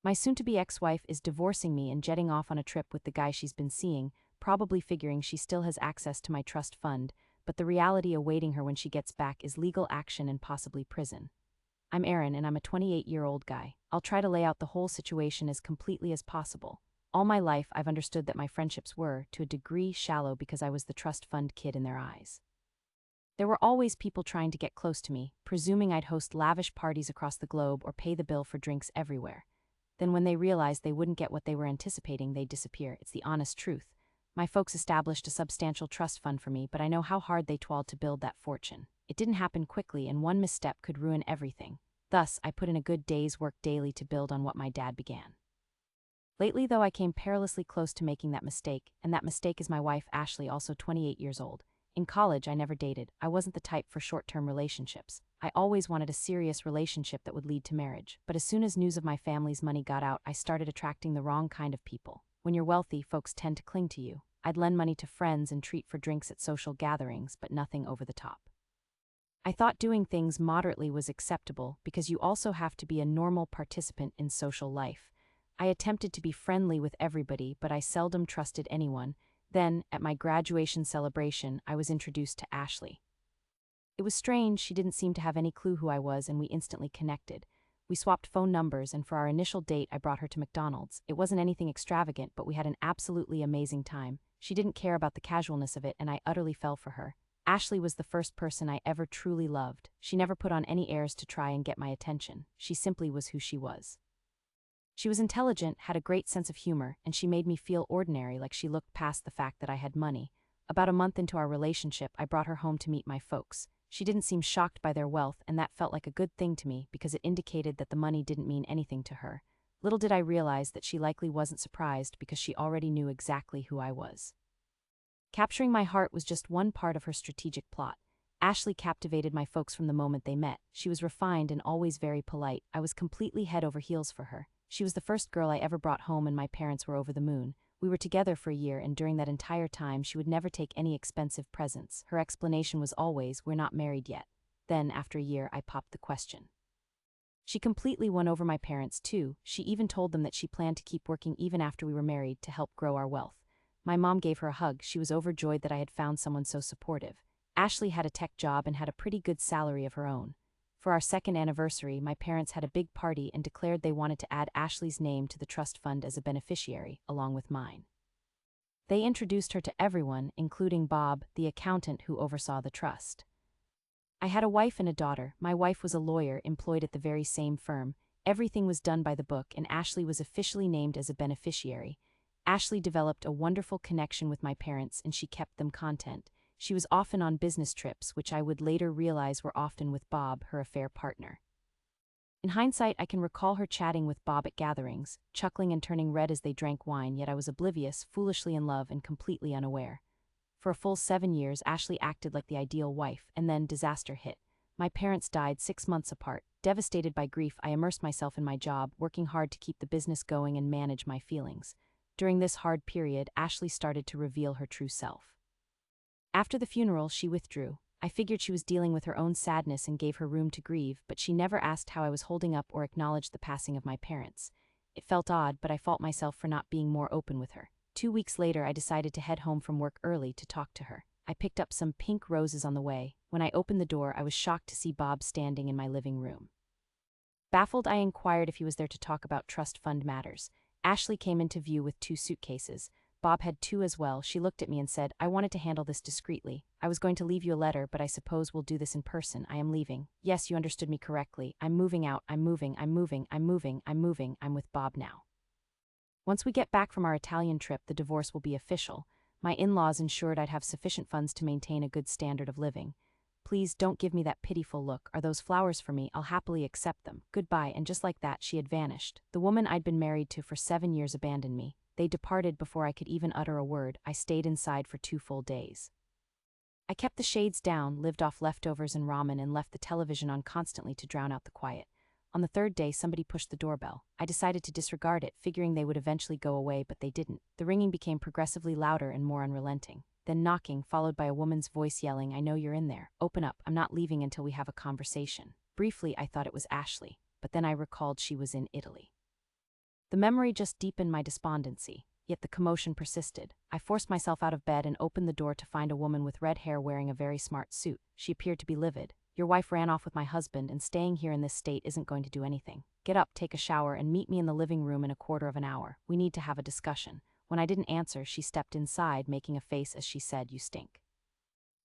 My soon-to-be ex-wife is divorcing me and jetting off on a trip with the guy she's been seeing, probably figuring she still has access to my trust fund, but the reality awaiting her when she gets back is legal action and possibly prison. I'm Aaron, and I'm a 28-year-old guy. I'll try to lay out the whole situation as completely as possible. All my life, I've understood that my friendships were, to a degree, shallow because I was the trust fund kid in their eyes. There were always people trying to get close to me, presuming I'd host lavish parties across the globe or pay the bill for drinks everywhere. Then when they realized they wouldn't get what they were anticipating, they'd disappear. It's the honest truth. My folks established a substantial trust fund for me, but I know how hard they toiled to build that fortune. It didn't happen quickly, and one misstep could ruin everything. Thus, I put in a good day's work daily to build on what my dad began. Lately, though, I came perilously close to making that mistake, and that mistake is my wife, Ashley, also 28 years old. In college, I never dated. I wasn't the type for short-term relationships. I always wanted a serious relationship that would lead to marriage. But as soon as news of my family's money got out, I started attracting the wrong kind of people. When you're wealthy, folks tend to cling to you. I'd lend money to friends and treat for drinks at social gatherings, but nothing over the top. I thought doing things moderately was acceptable because you also have to be a normal participant in social life. I attempted to be friendly with everybody, but I seldom trusted anyone. Then, at my graduation celebration, I was introduced to Ashley. It was strange, she didn't seem to have any clue who I was, and we instantly connected. We swapped phone numbers, and for our initial date, I brought her to McDonald's. It wasn't anything extravagant, but we had an absolutely amazing time. She didn't care about the casualness of it, and I utterly fell for her. Ashley was the first person I ever truly loved. She never put on any airs to try and get my attention. She simply was who she was. She was intelligent, had a great sense of humor, and she made me feel ordinary, like she looked past the fact that I had money. About a month into our relationship, I brought her home to meet my folks. She didn't seem shocked by their wealth, and that felt like a good thing to me because it indicated that the money didn't mean anything to her. Little did I realize that she likely wasn't surprised because she already knew exactly who I was. Capturing my heart was just one part of her strategic plot. Ashley captivated my folks from the moment they met. She was refined and always very polite. I was completely head over heels for her. She was the first girl I ever brought home, and my parents were over the moon. We were together for a year, and during that entire time, she would never take any expensive presents. Her explanation was always, "We're not married yet." Then, after a year, I popped the question. She completely won over my parents, too. She even told them that she planned to keep working even after we were married to help grow our wealth. My mom gave her a hug. She was overjoyed that I had found someone so supportive. Ashley had a tech job and had a pretty good salary of her own. For our second anniversary, my parents had a big party and declared they wanted to add Ashley's name to the trust fund as a beneficiary, along with mine. They introduced her to everyone, including Bob, the accountant who oversaw the trust. I had a wife and a daughter. My wife was a lawyer employed at the very same firm. Everything was done by the book, and Ashley was officially named as a beneficiary. Ashley developed a wonderful connection with my parents, and she kept them content. She was often on business trips, which I would later realize were often with Bob, her affair partner. In hindsight, I can recall her chatting with Bob at gatherings, chuckling and turning red as they drank wine, yet I was oblivious, foolishly in love, and completely unaware. For a full 7 years, Ashley acted like the ideal wife, and then disaster hit. My parents died 6 months apart. Devastated by grief, I immersed myself in my job, working hard to keep the business going and manage my feelings. During this hard period, Ashley started to reveal her true self. After the funeral, she withdrew. I figured she was dealing with her own sadness and gave her room to grieve, but she never asked how I was holding up or acknowledged the passing of my parents. It felt odd, but I fault myself for not being more open with her. 2 weeks later, I decided to head home from work early to talk to her. I picked up some pink roses on the way. When I opened the door, I was shocked to see Bob standing in my living room. Baffled, I inquired if he was there to talk about trust fund matters. Ashley came into view with 2 suitcases. Bob had 2 as well. She looked at me and said, "I wanted to handle this discreetly. I was going to leave you a letter, but I suppose we'll do this in person. I am leaving." "Yes, you understood me correctly. I'm moving out. I'm moving. I'm moving. I'm moving. I'm moving. I'm with Bob now. Once we get back from our Italian trip, the divorce will be official. My in-laws ensured I'd have sufficient funds to maintain a good standard of living. Please don't give me that pitiful look. Are those flowers for me? I'll happily accept them. Goodbye." And just like that, she had vanished. The woman I'd been married to for 7 years abandoned me. They departed before I could even utter a word. I stayed inside for 2 full days. I kept the shades down, lived off leftovers and ramen, and left the television on constantly to drown out the quiet. On the 3rd day, somebody pushed the doorbell. I decided to disregard it, figuring they would eventually go away, but they didn't. The ringing became progressively louder and more unrelenting. Then knocking, followed by a woman's voice yelling, "I know you're in there. Open up. I'm not leaving until we have a conversation." Briefly, I thought it was Ashley, but then I recalled she was in Italy. The memory just deepened my despondency, yet the commotion persisted. I forced myself out of bed and opened the door to find a woman with red hair wearing a very smart suit. She appeared to be livid. "Your wife ran off with my husband, and staying here in this state isn't going to do anything. Get up, take a shower, and meet me in the living room in a quarter of an hour. We need to have a discussion." When I didn't answer, she stepped inside, making a face as she said, "You stink."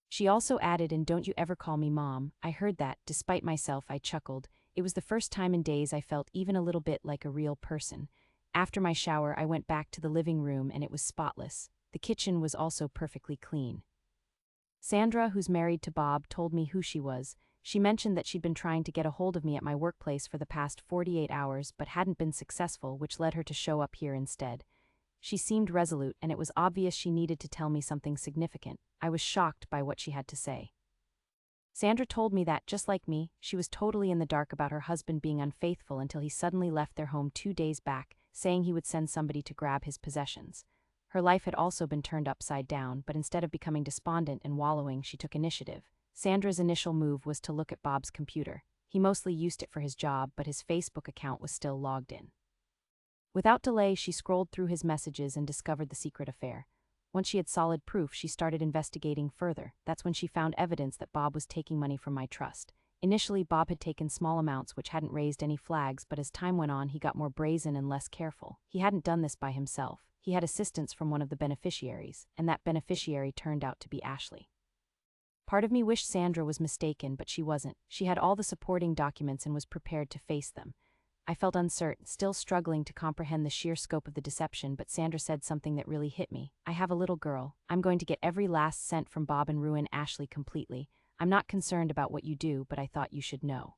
She also added, "And don't you ever call me Mom." I heard that. Despite myself, I chuckled. It was the first time in days I felt even a little bit like a real person. After my shower, I went back to the living room and it was spotless. The kitchen was also perfectly clean. Sandra, who's married to Bob, told me who she was. She mentioned that she'd been trying to get a hold of me at my workplace for the past 48 hours but hadn't been successful, which led her to show up here instead. She seemed resolute, and it was obvious she needed to tell me something significant. I was shocked by what she had to say. Sandra told me that, just like me, she was totally in the dark about her husband being unfaithful until he suddenly left their home 2 days back, saying he would send somebody to grab his possessions. Her life had also been turned upside down, but instead of becoming despondent and wallowing, she took initiative. Sandra's initial move was to look at Bob's computer. He mostly used it for his job, but his Facebook account was still logged in. Without delay, she scrolled through his messages and discovered the secret affair. Once she had solid proof, she started investigating further. That's when she found evidence that Bob was taking money from my trust. Initially, Bob had taken small amounts which hadn't raised any flags, but as time went on, he got more brazen and less careful. He hadn't done this by himself. He had assistance from one of the beneficiaries, and that beneficiary turned out to be Ashley. Part of me wished Sandra was mistaken, but she wasn't. She had all the supporting documents and was prepared to face them. I felt uncertain, still struggling to comprehend the sheer scope of the deception, but Sandra said something that really hit me. "I have a little girl. I'm going to get every last cent from Bob and ruin Ashley completely. I'm not concerned about what you do, but I thought you should know."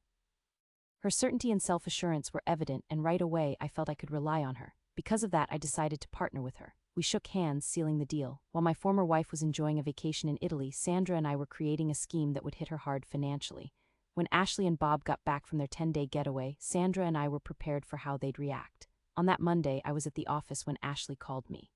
Her certainty and self-assurance were evident, and right away I felt I could rely on her. Because of that, I decided to partner with her. We shook hands, sealing the deal. While my former wife was enjoying a vacation in Italy, Sandra and I were creating a scheme that would hit her hard financially. When Ashley and Bob got back from their 10-day getaway, Sandra and I were prepared for how they'd react. On that Monday, I was at the office when Ashley called me.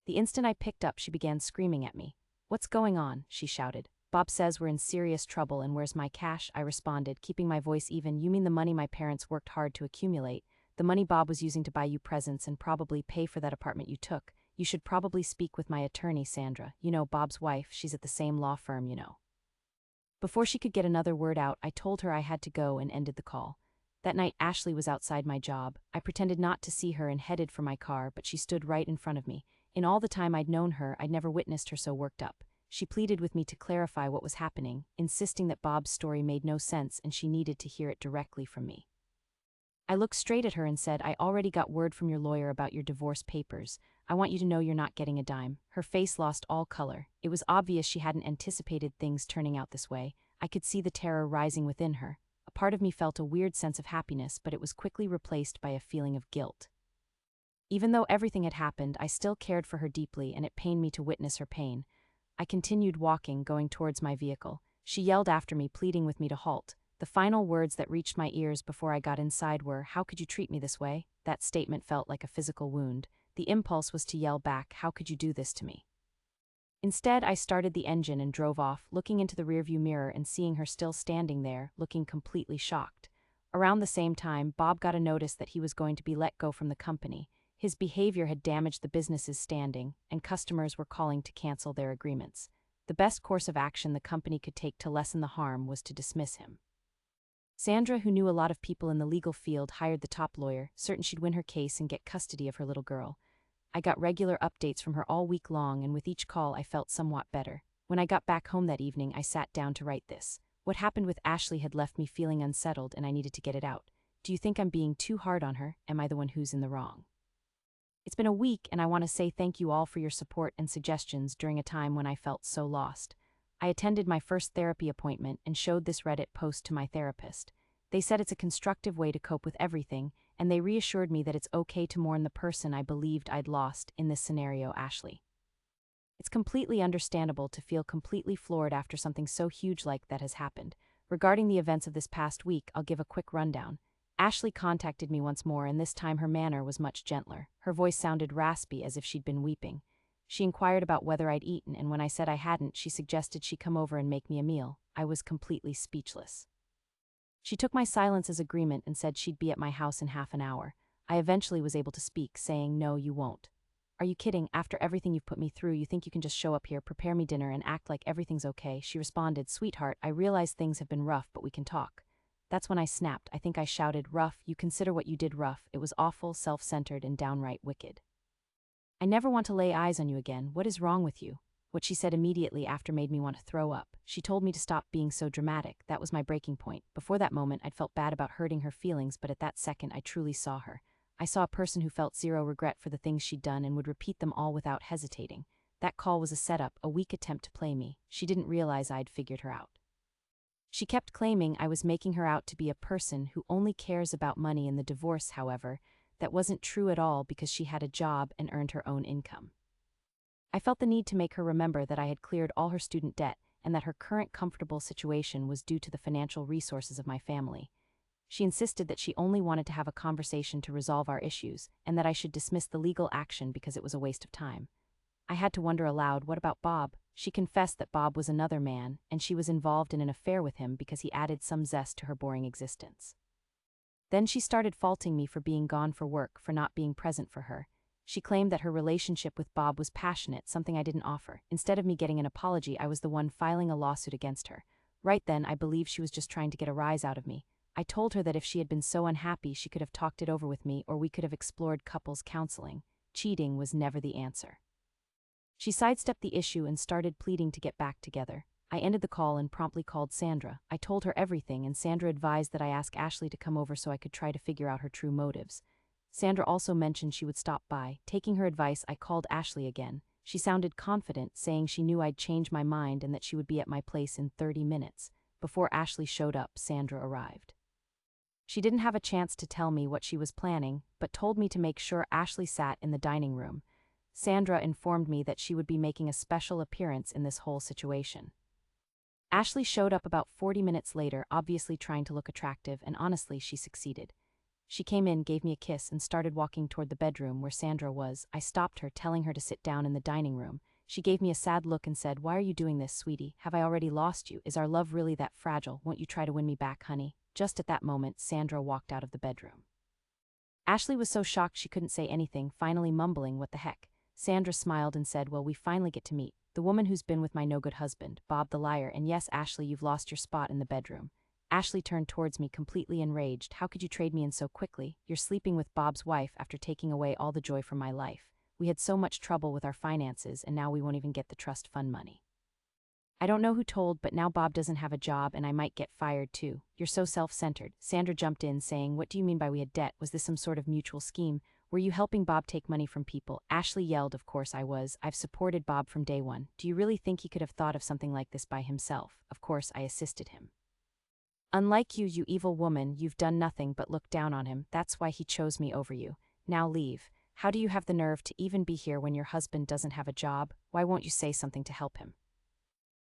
The instant I picked up, she began screaming at me. "What's going on?" she shouted. "Bob says we're in serious trouble, and where's my cash?" I responded, keeping my voice even. "You mean the money my parents worked hard to accumulate? The money Bob was using to buy you presents and probably pay for that apartment you took? You should probably speak with my attorney, Sandra. You know, Bob's wife, she's at the same law firm, you know." Before she could get another word out, I told her I had to go and ended the call. That night, Ashley was outside my job. I pretended not to see her and headed for my car, but she stood right in front of me. In all the time I'd known her, I'd never witnessed her so worked up. She pleaded with me to clarify what was happening, insisting that Bob's story made no sense and she needed to hear it directly from me. I looked straight at her and said, "I already got word from your lawyer about your divorce papers. I want you to know you're not getting a dime." Her face lost all color. It was obvious she hadn't anticipated things turning out this way. I could see the terror rising within her. A part of me felt a weird sense of happiness, but it was quickly replaced by a feeling of guilt. Even though everything had happened, I still cared for her deeply, and it pained me to witness her pain. I continued walking, going towards my vehicle. She yelled after me, pleading with me to halt. The final words that reached my ears before I got inside were, "How could you treat me this way?" That statement felt like a physical wound. The impulse was to yell back, "How could you do this to me?" Instead, I started the engine and drove off, looking into the rearview mirror and seeing her still standing there, looking completely shocked. Around the same time, Bob got a notice that he was going to be let go from the company. His behavior had damaged the business's standing, and customers were calling to cancel their agreements. The best course of action the company could take to lessen the harm was to dismiss him. Sandra, who knew a lot of people in the legal field, hired the top lawyer, certain she'd win her case and get custody of her little girl. I got regular updates from her all week long, and with each call I felt somewhat better. When I got back home that evening, I sat down to write this. What happened with Ashley had left me feeling unsettled, and I needed to get it out. Do you think I'm being too hard on her? Am I the one who's in the wrong? It's been a week, and I want to say thank you all for your support and suggestions during a time when I felt so lost. I attended my first therapy appointment and showed this Reddit post to my therapist. They said it's a constructive way to cope with everything, and they reassured me that it's okay to mourn the person I believed I'd lost, in this scenario, Ashley. It's completely understandable to feel completely floored after something so huge like that has happened. Regarding the events of this past week, I'll give a quick rundown. Ashley contacted me once more, and this time her manner was much gentler. Her voice sounded raspy, as if she'd been weeping. She inquired about whether I'd eaten, and when I said I hadn't, she suggested she come over and make me a meal. I was completely speechless. She took my silence as agreement and said she'd be at my house in half an hour. I eventually was able to speak, saying, "No, you won't." "Are you kidding? After everything you've put me through, you think you can just show up here, prepare me dinner, and act like everything's okay?" She responded, "Sweetheart, I realize things have been rough, but we can talk." That's when I snapped. I think I shouted, "Rough? You consider what you did rough? It was awful, self-centered, and downright wicked. I never want to lay eyes on you again. What is wrong with you?" What she said immediately after made me want to throw up. She told me to stop being so dramatic. That was my breaking point. Before that moment, I'd felt bad about hurting her feelings, but at that second, I truly saw her. I saw a person who felt zero regret for the things she'd done and would repeat them all without hesitating. That call was a setup, a weak attempt to play me. She didn't realize I'd figured her out. She kept claiming I was making her out to be a person who only cares about money in the divorce. However, that wasn't true at all because she had a job and earned her own income. I felt the need to make her remember that I had cleared all her student debt and that her current comfortable situation was due to the financial resources of my family. She insisted that she only wanted to have a conversation to resolve our issues and that I should dismiss the legal action because it was a waste of time. I had to wonder aloud, what about Bob? She confessed that Bob was another man, and she was involved in an affair with him because he added some zest to her boring existence. Then she started faulting me for being gone for work, for not being present for her. She claimed that her relationship with Bob was passionate, something I didn't offer. Instead of me getting an apology, I was the one filing a lawsuit against her. Right then, I believed she was just trying to get a rise out of me. I told her that if she had been so unhappy, she could have talked it over with me, or we could have explored couples counseling. Cheating was never the answer. She sidestepped the issue and started pleading to get back together. I ended the call and promptly called Sandra. I told her everything, and Sandra advised that I ask Ashley to come over so I could try to figure out her true motives. Sandra also mentioned she would stop by. Taking her advice, I called Ashley again. She sounded confident, saying she knew I'd change my mind and that she would be at my place in 30 minutes. Before Ashley showed up, Sandra arrived. She didn't have a chance to tell me what she was planning, but told me to make sure Ashley sat in the dining room. Sandra informed me that she would be making a special appearance in this whole situation. Ashley showed up about 40 minutes later, obviously trying to look attractive, and honestly, she succeeded. She came in, gave me a kiss, and started walking toward the bedroom where Sandra was. I stopped her, telling her to sit down in the dining room. She gave me a sad look and said, "Why are you doing this, sweetie? Have I already lost you? Is our love really that fragile? Won't you try to win me back, honey?" Just at that moment, Sandra walked out of the bedroom. Ashley was so shocked she couldn't say anything, finally mumbling, "What the heck?" Sandra smiled and said, "Well, we finally get to meet. The woman who's been with my no-good husband, Bob the liar, and yes, Ashley, you've lost your spot in the bedroom." Ashley turned towards me completely enraged. "How could you trade me in so quickly? You're sleeping with Bob's wife after taking away all the joy from my life. We had so much trouble with our finances, and now we won't even get the trust fund money. I don't know who told, but now Bob doesn't have a job and I might get fired too. You're so self-centered." Sandra jumped in, saying, "What do you mean by we had debt? Was this some sort of mutual scheme? Were you helping Bob take money from people?" Ashley yelled, "Of course I was. I've supported Bob from day one. Do you really think he could have thought of something like this by himself? Of course I assisted him. Unlike you, you evil woman, you've done nothing but look down on him. That's why he chose me over you. Now leave. How do you have the nerve to even be here when your husband doesn't have a job? Why won't you say something to help him?"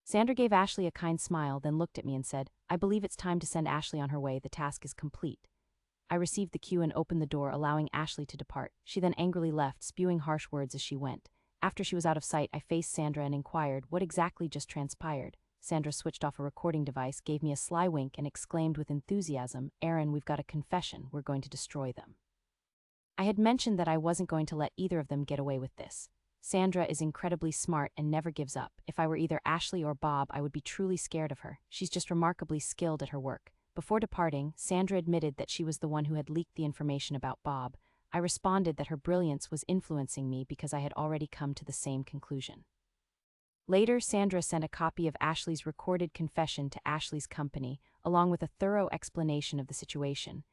Sandra gave Ashley a kind smile, then looked at me and said, "I believe it's time to send Ashley on her way. The task is complete." I received the cue and opened the door, allowing Ashley to depart. She then angrily left, spewing harsh words as she went. After she was out of sight, I faced Sandra and inquired, "What exactly just transpired?" Sandra switched off a recording device, gave me a sly wink, and exclaimed with enthusiasm, "Aaron, we've got a confession. We're going to destroy them." I had mentioned that I wasn't going to let either of them get away with this. Sandra is incredibly smart and never gives up. If I were either Ashley or Bob, I would be truly scared of her. She's just remarkably skilled at her work. Before departing, Sandra admitted that she was the one who had leaked the information about Bob. I responded that her brilliance was influencing me because I had already come to the same conclusion. Later, Sandra sent a copy of Ashley's recorded confession to Ashley's company, along with a thorough explanation of the situation.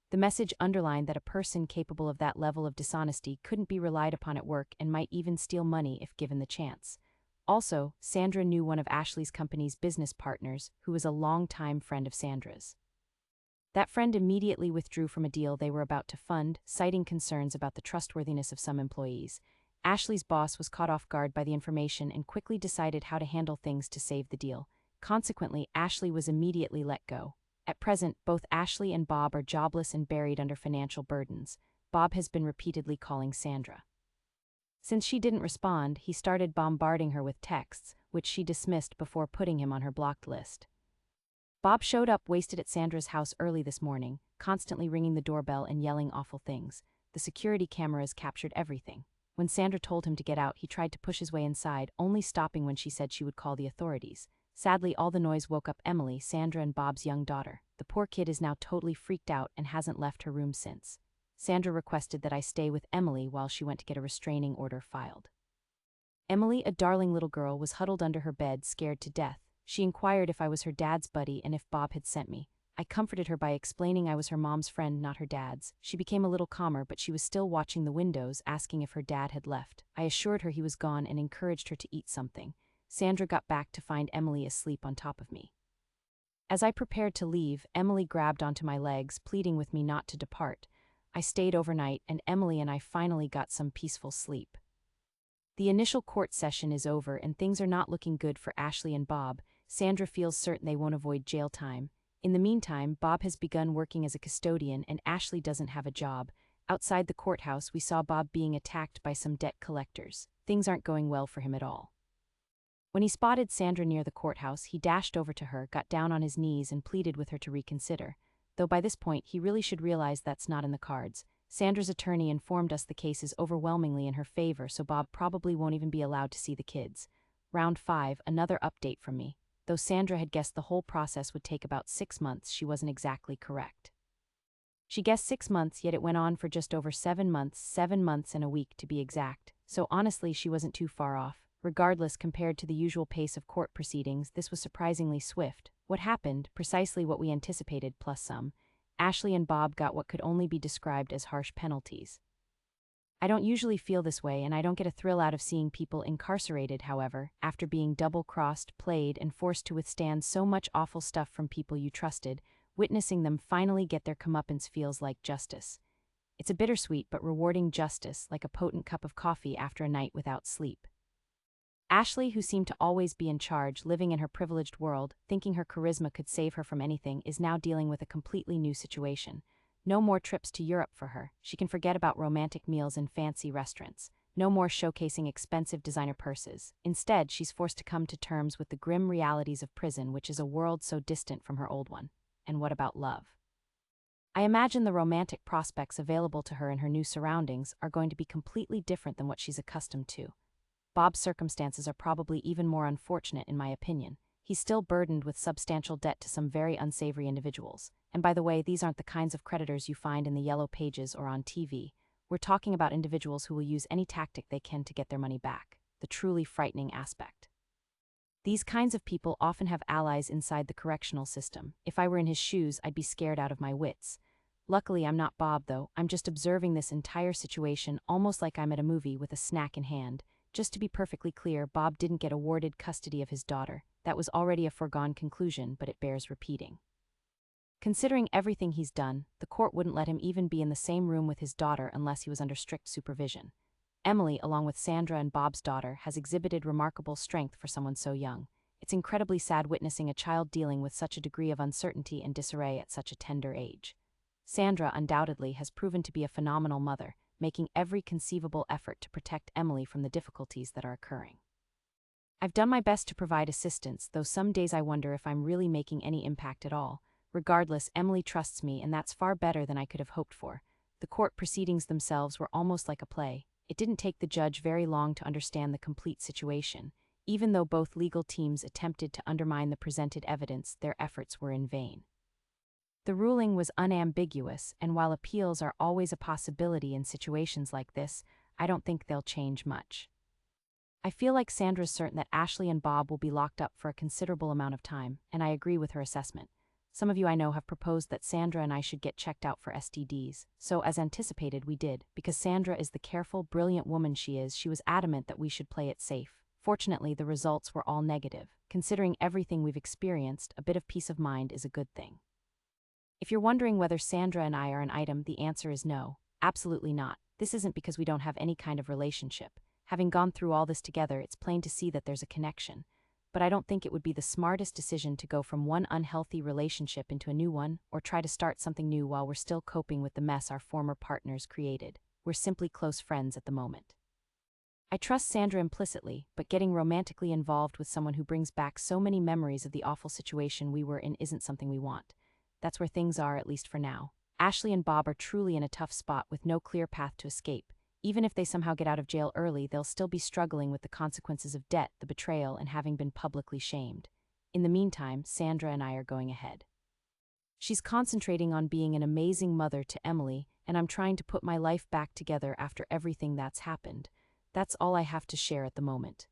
The message underlined that a person capable of that level of dishonesty couldn't be relied upon at work and might even steal money if given the chance. Also, Sandra knew one of Ashley's company's business partners, who was a longtime friend of Sandra's. That friend immediately withdrew from a deal they were about to fund, citing concerns about the trustworthiness of some employees. Ashley's boss was caught off guard by the information and quickly decided how to handle things to save the deal. Consequently, Ashley was immediately let go. At present, both Ashley and Bob are jobless and buried under financial burdens. Bob has been repeatedly calling Sandra. Since she didn't respond, he started bombarding her with texts, which she dismissed before putting him on her blocked list. Bob showed up wasted at Sandra's house early this morning, constantly ringing the doorbell and yelling awful things. The security cameras captured everything. When Sandra told him to get out, he tried to push his way inside, only stopping when she said she would call the authorities. Sadly, all the noise woke up Emily, Sandra and Bob's young daughter. The poor kid is now totally freaked out and hasn't left her room since. Sandra requested that I stay with Emily while she went to get a restraining order filed. Emily, a darling little girl, was huddled under her bed, scared to death. She inquired if I was her dad's buddy and if Bob had sent me. I comforted her by explaining I was her mom's friend, not her dad's. She became a little calmer, but she was still watching the windows, asking if her dad had left. I assured her he was gone and encouraged her to eat something. Sandra got back to find Emily asleep on top of me. As I prepared to leave, Emily grabbed onto my legs, pleading with me not to depart. I stayed overnight, and Emily and I finally got some peaceful sleep. The initial court session is over, and things are not looking good for Ashley and Bob. Sandra feels certain they won't avoid jail time. In the meantime, Bob has begun working as a custodian, and Ashley doesn't have a job. Outside the courthouse, we saw Bob being attacked by some debt collectors. Things aren't going well for him at all. When he spotted Sandra near the courthouse, he dashed over to her, got down on his knees, and pleaded with her to reconsider. Though by this point, he really should realize that's not in the cards. Sandra's attorney informed us the case is overwhelmingly in her favor, so Bob probably won't even be allowed to see the kids. Round 5, another update from me. Though Sandra had guessed the whole process would take about 6 months, she wasn't exactly correct. She guessed 6 months, yet it went on for just over 7 months, 7 months and a week to be exact. So honestly, she wasn't too far off. Regardless, compared to the usual pace of court proceedings, this was surprisingly swift. What happened? Precisely what we anticipated, plus some. Ashley and Bob got what could only be described as harsh penalties. I don't usually feel this way, and I don't get a thrill out of seeing people incarcerated, however, after being double-crossed, played, and forced to withstand so much awful stuff from people you trusted. Witnessing them finally get their comeuppance feels like justice. It's a bittersweet but rewarding justice, like a potent cup of coffee after a night without sleep. Ashley, who seemed to always be in charge, living in her privileged world, thinking her charisma could save her from anything, is now dealing with a completely new situation. No more trips to Europe for her. She can forget about romantic meals in fancy restaurants. No more showcasing expensive designer purses. Instead, she's forced to come to terms with the grim realities of prison, which is a world so distant from her old one. And what about love? I imagine the romantic prospects available to her in her new surroundings are going to be completely different than what she's accustomed to. Bob's circumstances are probably even more unfortunate, in my opinion. He's still burdened with substantial debt to some very unsavory individuals. And by the way, these aren't the kinds of creditors you find in the yellow pages or on TV. We're talking about individuals who will use any tactic they can to get their money back. The truly frightening aspect. These kinds of people often have allies inside the correctional system. If I were in his shoes, I'd be scared out of my wits. Luckily, I'm not Bob, though. I'm just observing this entire situation almost like I'm at a movie with a snack in hand. Just to be perfectly clear, Bob didn't get awarded custody of his daughter. That was already a foregone conclusion, but it bears repeating. Considering everything he's done, the court wouldn't let him even be in the same room with his daughter unless he was under strict supervision. Emily, along with Sandra and Bob's daughter, has exhibited remarkable strength for someone so young. It's incredibly sad witnessing a child dealing with such a degree of uncertainty and disarray at such a tender age. Sandra undoubtedly has proven to be a phenomenal mother, making every conceivable effort to protect Emily from the difficulties that are occurring. I've done my best to provide assistance, though some days I wonder if I'm really making any impact at all. Regardless, Emily trusts me, and that's far better than I could have hoped for. The court proceedings themselves were almost like a play. It didn't take the judge very long to understand the complete situation. Even though both legal teams attempted to undermine the presented evidence, their efforts were in vain. The ruling was unambiguous, and while appeals are always a possibility in situations like this, I don't think they'll change much. I feel like Sandra's certain that Ashley and Bob will be locked up for a considerable amount of time, and I agree with her assessment. Some of you I know have proposed that Sandra and I should get checked out for STDs, so as anticipated we did. Because Sandra is the careful, brilliant woman she is, she was adamant that we should play it safe. Fortunately, the results were all negative. Considering everything we've experienced, a bit of peace of mind is a good thing. If you're wondering whether Sandra and I are an item, the answer is no, absolutely not. This isn't because we don't have any kind of relationship. Having gone through all this together, it's plain to see that there's a connection. But I don't think it would be the smartest decision to go from one unhealthy relationship into a new one, or try to start something new while we're still coping with the mess our former partners created. We're simply close friends at the moment. I trust Sandra implicitly, but getting romantically involved with someone who brings back so many memories of the awful situation we were in isn't something we want. That's where things are, at least for now. Ashley and Bob are truly in a tough spot with no clear path to escape. Even if they somehow get out of jail early, they'll still be struggling with the consequences of debt, the betrayal, and having been publicly shamed. In the meantime, Sandra and I are going ahead. She's concentrating on being an amazing mother to Emily, and I'm trying to put my life back together after everything that's happened. That's all I have to share at the moment.